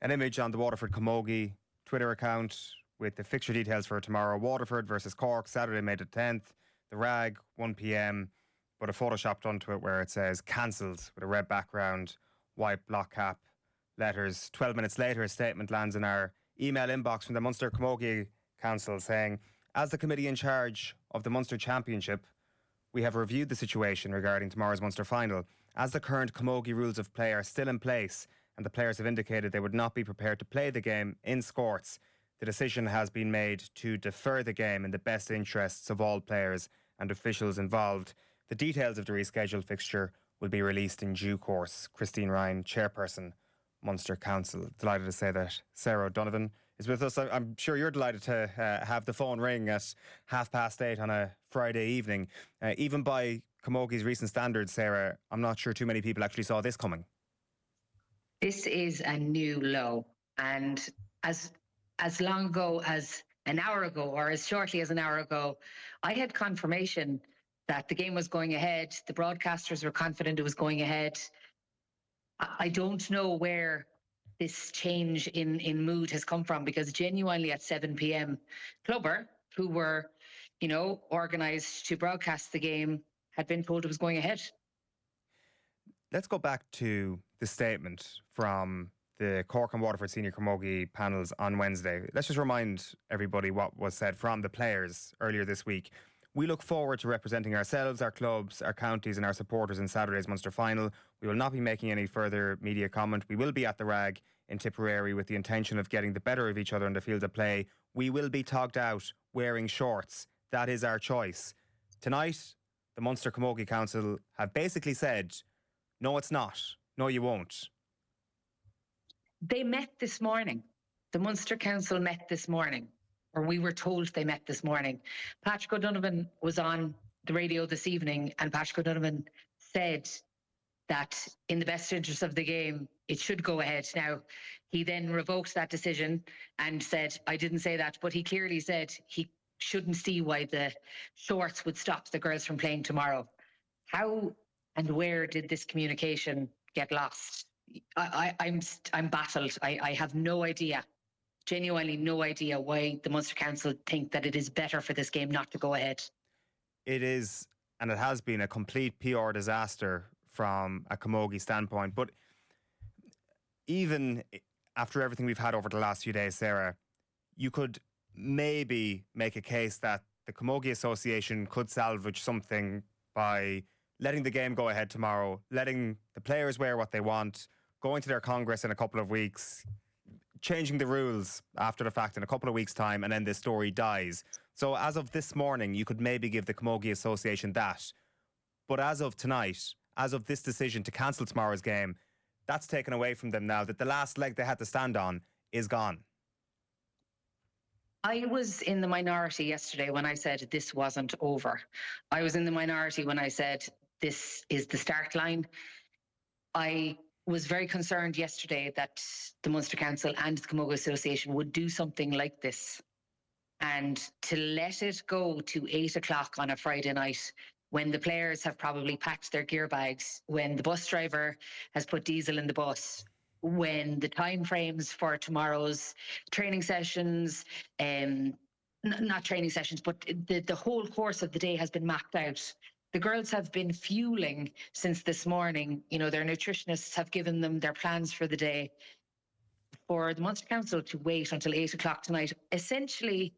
An image on the Waterford Camogie Twitter account with the fixture details for tomorrow. Waterford versus Cork, Saturday, May the 10th. The Rag, 1 p.m. But a photoshopped onto it where it says cancelled with a red background, white block cap, letters. 12 minutes later, a statement lands in our email inbox from the Munster Camogie Council saying, as the committee in charge of the Munster Championship, we have reviewed the situation regarding tomorrow's Munster final. As the current Camogie rules of play are still in place and the players have indicated they would not be prepared to play the game in Scorts, the decision has been made to defer the game in the best interests of all players and officials involved. The details of the rescheduled fixture will be released in due course. Christine Ryan, Chairperson, Munster Council. Delighted to say that Sarah O'Donovan is with us. I'm sure you're delighted to have the phone ring at 8:30 on a Friday evening. Even by Camogie's recent standards, Sarah, I'm not sure too many people actually saw this coming. This is a new low. And as long ago as an hour ago, or as shortly as an hour ago, I had confirmation that the game was going ahead. The broadcasters were confident it was going ahead. I don't know where this change in mood has come from, because genuinely at 7 p.m, Clubber, who were, organised to broadcast the game, had been told it was going ahead. Let's go back to the statement from the Cork and Waterford senior camogie panels on Wednesday. Let's just remind everybody what was said from the players earlier this week. We look forward to representing ourselves, our clubs, our counties and our supporters in Saturday's Munster final. We will not be making any further media comment. We will be at the Rag in Tipperary with the intention of getting the better of each other in the field of play. We will be togged out wearing shorts. That is our choice. Tonight, the Munster Camogie Council have basically said, no, it's not. No, you won't. They met this morning. The Munster Council met this morning, or we were told they met this morning. Patrick O'Donovan was on the radio this evening, and Patrick O'Donovan said that in the best interest of the game, it should go ahead. Now, he then revoked that decision and said, I didn't say that, but he clearly said he shouldn't see why the shorts would stop the girls from playing tomorrow. How and where did this communication get lost? I'm baffled. I have no idea, genuinely no idea why the Munster Council think that it is better for this game not to go ahead. It is, and it has been, a complete PR disaster from a camogie standpoint. But even after everything we've had over the last few days, Sarah, you could maybe make a case that the Camogie Association could salvage something by letting the game go ahead tomorrow, letting the players wear what they want, going to their Congress in a couple of weeks, changing the rules after the fact in a couple of weeks' time, and then this story dies. So as of this morning, you could maybe give the Camogie Association that. But as of tonight, as of this decision to cancel tomorrow's game, that's taken away from them now, that the last leg they had to stand on is gone. I was in the minority yesterday when I said this wasn't over. I was in the minority when I said this is the start line. I was very concerned yesterday that the Munster Council and the Camogie Association would do something like this. And to let it go to 8 o'clock on a Friday night when the players have probably packed their gear bags, when the bus driver has put diesel in the bus, when the time frames for tomorrow's training sessions, not training sessions, but the whole course of the day has been mapped out. The girls have been fueling since this morning. Their nutritionists have given them their plans for the day. For the Munster Council to wait until 8 o'clock tonight, essentially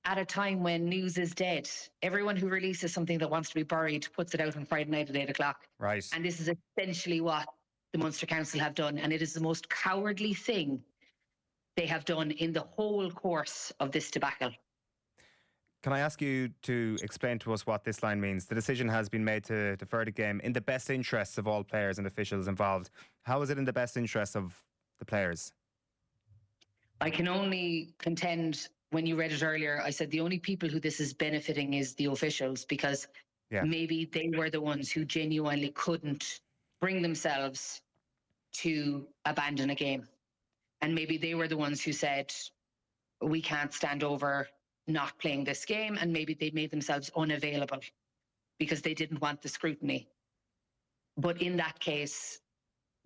at a time when news is dead. Everyone who releases something that wants to be buried puts it out on Friday night at 8 o'clock. Right. And this is essentially what the Munster Council have done, and it is the most cowardly thing they have done in the whole course of this debacle. Can I ask you to explain to us what this line means? The decision has been made to defer the game in the best interests of all players and officials involved. How is it in the best interests of the players? I can only contend, when you read it earlier, I said the only people who this is benefiting is the officials, because maybe they were the ones who genuinely couldn't bring themselves to abandon a game. And maybe they were the ones who said, we can't stand over not playing this game. And maybe they made themselves unavailable because they didn't want the scrutiny. But in that case,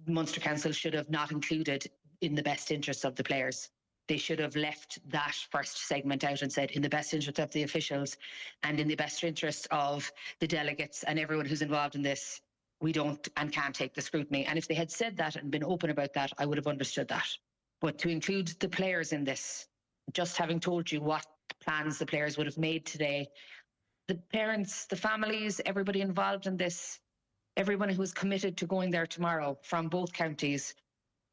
Munster Council should have not included in the best interest of the players. They should have left that first segment out and said, in the best interest of the officials and in the best interest of the delegates and everyone who's involved in this, we don't and can't take the scrutiny. And if they had said that and been open about that, I would have understood that. But to include the players in this, just having told you what plans the players would have made today, the parents, the families, everybody involved in this, everyone who is committed to going there tomorrow from both counties,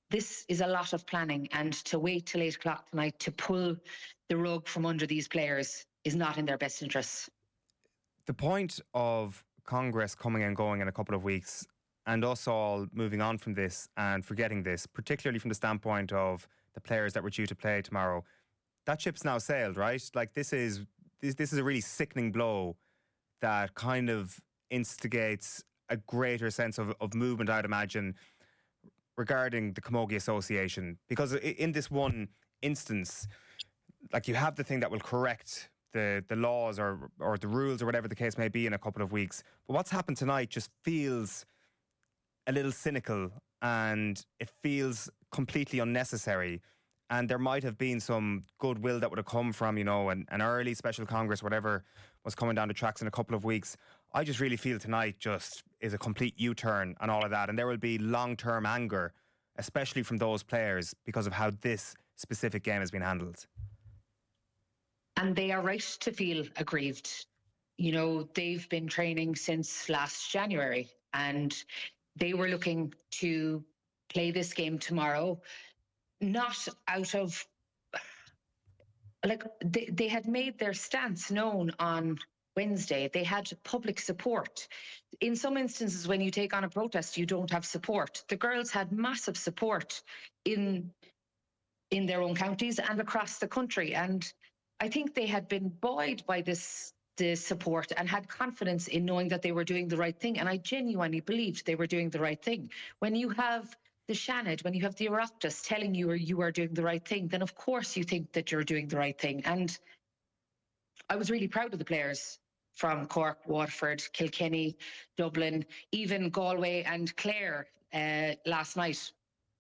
this is a lot of planning, and to wait till 8 o'clock tonight to pull the rug from under these players is not in their best interests. The point of Congress coming and going in a couple of weeks, and us all moving on from this and forgetting this, particularly from the standpoint of the players that were due to play tomorrow, that ship's now sailed, right? Like this is a really sickening blow that kind of instigates a greater sense of movement, I'd imagine, regarding the Camogie Association. Because in this one instance, like you have the thing that will correct the laws or the rules or whatever the case may be in a couple of weeks. But what's happened tonight just feels a little cynical, and it feels completely unnecessary. And there might have been some goodwill that would have come from, you know, an early special Congress, whatever was coming down the tracks in a couple of weeks. I just really feel tonight just is a complete U-turn and all of that. And there will be long-term anger, especially from those players, because of how this specific game has been handled. And they are right to feel aggrieved. You know, they've been training since last January, and they were looking to play this game tomorrow, not out of, like, they had made their stance known on Wednesday. They had public support. In some instances, when you take on a protest, you don't have support. The girls had massive support in their own counties and across the country. And I think they had been buoyed by the support and had confidence in knowing that they were doing the right thing. And I genuinely believed they were doing the right thing. When you have the Shanad, when you have the Oireachtas telling you you are doing the right thing, then of course you think that you're doing the right thing. And I was really proud of the players from Cork, Waterford, Kilkenny, Dublin, even Galway and Clare last night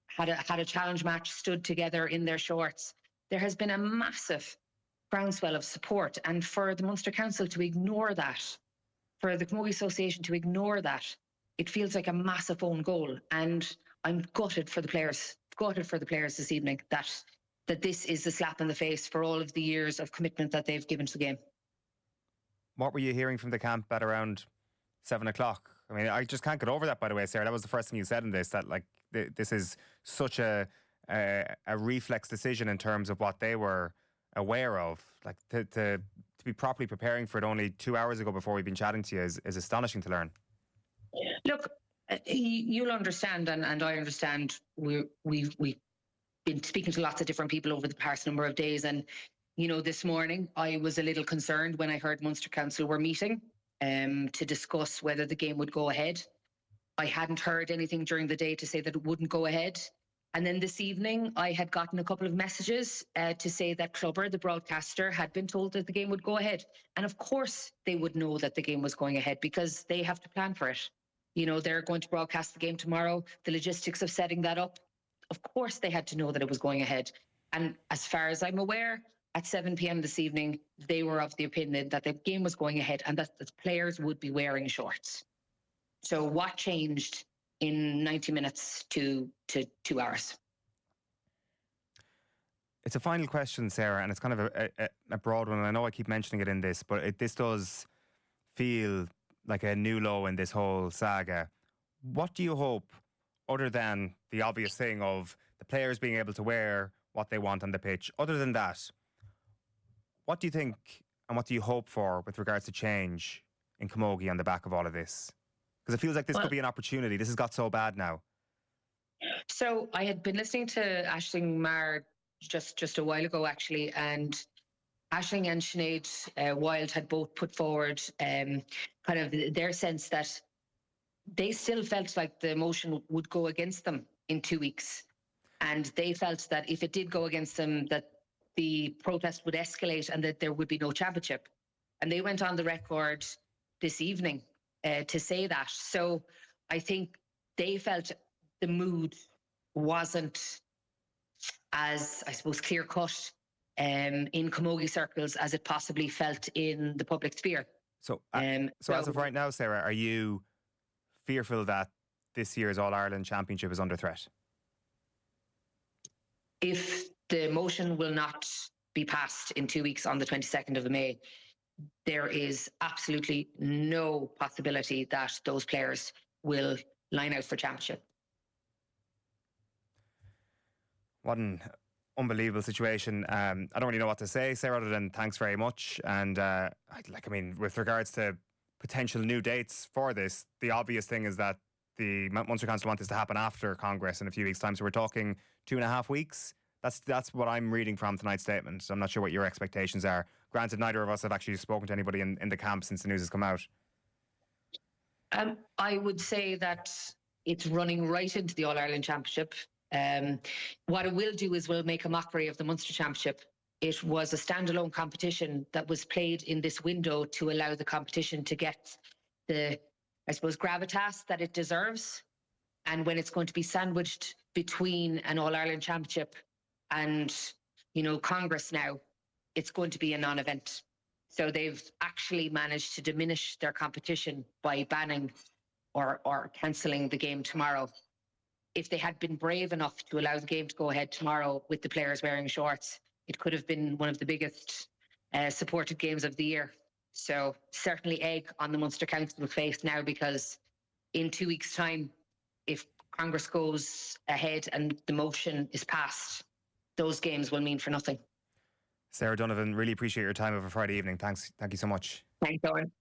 had a challenge match, stood together in their shorts. There has been a massive groundswell of support, and for the Munster Council to ignore that, for the Camogie Association to ignore that, it feels like a massive own goal. And I'm gutted for the players this evening that this is a slap in the face for all of the years of commitment that they've given to the game. What were you hearing from the camp at around 7 o'clock? I mean, I just can't get over that, by the way, Sarah. That was the first thing you said in this, that like this is such a reflex decision in terms of what they were aware of. Like to be properly preparing for it only 2 hours ago before we've been chatting to you is astonishing to learn. Look, you'll understand, and I understand, we've been speaking to lots of different people over the past number of days, and you know, this morning I was a little concerned when I heard Munster Council were meeting to discuss whether the game would go ahead. I hadn't heard anything during the day to say that it wouldn't go ahead. And then this evening, I had gotten a couple of messages to say that Clubber, the broadcaster, had been told that the game would go ahead. And of course, they would know that the game was going ahead because they have to plan for it. You know, they're going to broadcast the game tomorrow. The logistics of setting that up, of course, they had to know that it was going ahead. And as far as I'm aware, at 7 p.m. this evening, they were of the opinion that the game was going ahead and that the players would be wearing shorts. So what changed in 90 minutes to 2 hours? It's a final question, Sarah, and it's kind of a broad one. And I know I keep mentioning it in this, but this does feel like a new low in this whole saga. What do you hope, other than the obvious thing of the players being able to wear what they want on the pitch, other than that, what do you think and what do you hope for with regards to change in Camogie on the back of all of this? Because it feels like this could be an opportunity. This has got so bad now. So I had been listening to Aisling Marr just a while ago, actually, and Aisling and Sinead Wild had both put forward kind of their sense that they still felt like the motion would go against them in 2 weeks. And they felt that if it did go against them, that the protest would escalate and that there would be no championship. And they went on the record this evening to say that. So I think they felt the mood wasn't as, I suppose, clear cut in camogie circles as it possibly felt in the public sphere. So as of right now, Sarah, are you fearful that this year's All-Ireland Championship is under threat? If the motion will not be passed in 2 weeks on the 22nd of May, there is absolutely no possibility that those players will line out for championship. What an unbelievable situation. I don't really know what to say, Sarah, other than thanks very much. And with regards to potential new dates for this, the obvious thing is that the Munster Council want this to happen after Congress in a few weeks' time. So we're talking 2.5 weeks. That's what I'm reading from tonight's statement. So I'm not sure what your expectations are. Granted, neither of us have actually spoken to anybody in the camp since the news has come out. I would say that it's running right into the All-Ireland Championship. What it will do is we'll make a mockery of the Munster Championship. It was a standalone competition that was played in this window to allow the competition to get the, I suppose, gravitas that it deserves. And when it's going to be sandwiched between an All-Ireland Championship and, Congress now, it's going to be a non-event. So they've actually managed to diminish their competition by banning or cancelling the game tomorrow. If they had been brave enough to allow the game to go ahead tomorrow with the players wearing shorts, it could have been one of the biggest supported games of the year. So certainly egg on the Munster Council face now, because in 2 weeks' time, if Congress goes ahead and the motion is passed, those games will mean for nothing. Sarah Donovan, really appreciate your time over Friday evening. Thanks. Thank you so much. Thanks, Owen.